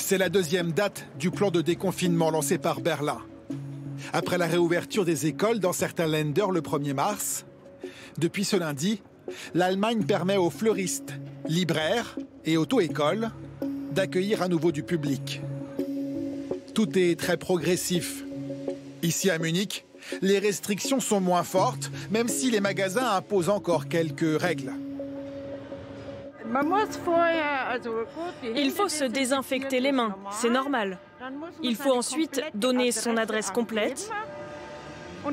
C'est la deuxième date du plan de déconfinement lancé par Berlin. Après la réouverture des écoles dans certains Länder le 1er mars, depuis ce lundi, l'Allemagne permet aux fleuristes, libraires et auto-écoles d'accueillir à nouveau du public. Tout est très progressif. Ici à Munich, les restrictions sont moins fortes, même si les magasins imposent encore quelques règles. Il faut se désinfecter les mains, c'est normal. Il faut ensuite donner son adresse complète.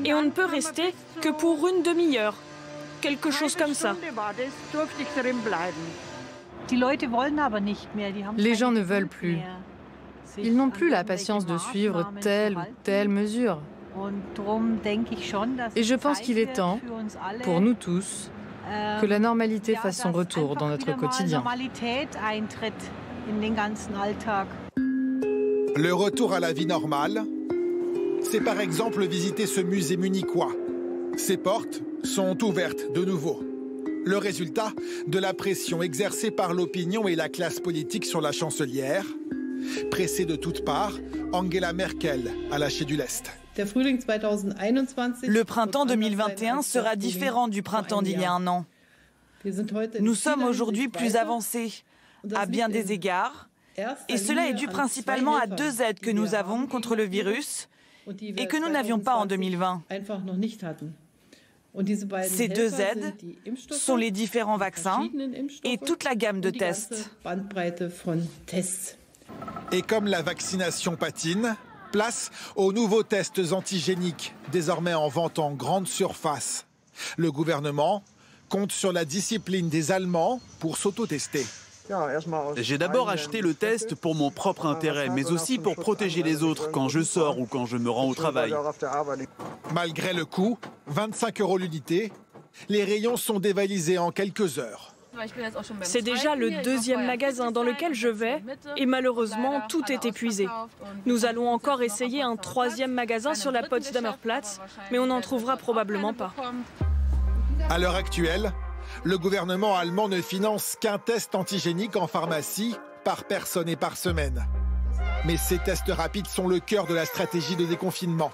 Et on ne peut rester que pour une demi-heure. Quelque chose comme ça. Les gens ne veulent plus. Ils n'ont plus la patience de suivre telle ou telle mesure. Et je pense qu'il est temps, pour nous tous, que la normalité fasse son retour dans notre quotidien. Le retour à la vie normale, c'est par exemple visiter ce musée munichois. Ses portes sont ouvertes de nouveau. Le résultat de la pression exercée par l'opinion et la classe politique sur la chancelière. Pressée de toutes parts, Angela Merkel a lâché du lest. Le printemps 2021 sera différent du printemps d'il y a un an. Nous sommes aujourd'hui plus avancés, à bien des égards, et cela est dû principalement à deux aides que nous avons contre le virus et que nous n'avions pas en 2020. Ces deux aides sont les différents vaccins et toute la gamme de tests. Et comme la vaccination patine, place aux nouveaux tests antigéniques, désormais en vente en grande surface. Le gouvernement compte sur la discipline des Allemands pour s'auto-tester. J'ai d'abord acheté le test pour mon propre intérêt, mais aussi pour protéger les autres quand je sors ou quand je me rends au travail. Malgré le coût, 25 € l'unité, les rayons sont dévalisés en quelques heures. C'est déjà le deuxième magasin dans lequel je vais et malheureusement tout est épuisé. Nous allons encore essayer un troisième magasin sur la Potsdamer Platz, mais on n'en trouvera probablement pas. À l'heure actuelle, le gouvernement allemand ne finance qu'un test antigénique en pharmacie par personne et par semaine. Mais ces tests rapides sont le cœur de la stratégie de déconfinement.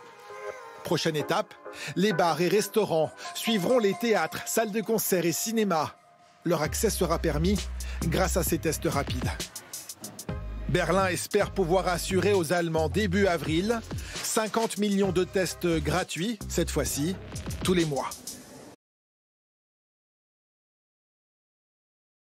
Prochaine étape, les bars et restaurants suivront les théâtres, salles de concert et cinémas. Leur accès sera permis grâce à ces tests rapides. Berlin espère pouvoir assurer aux Allemands début avril 50 millions de tests gratuits, cette fois-ci, tous les mois.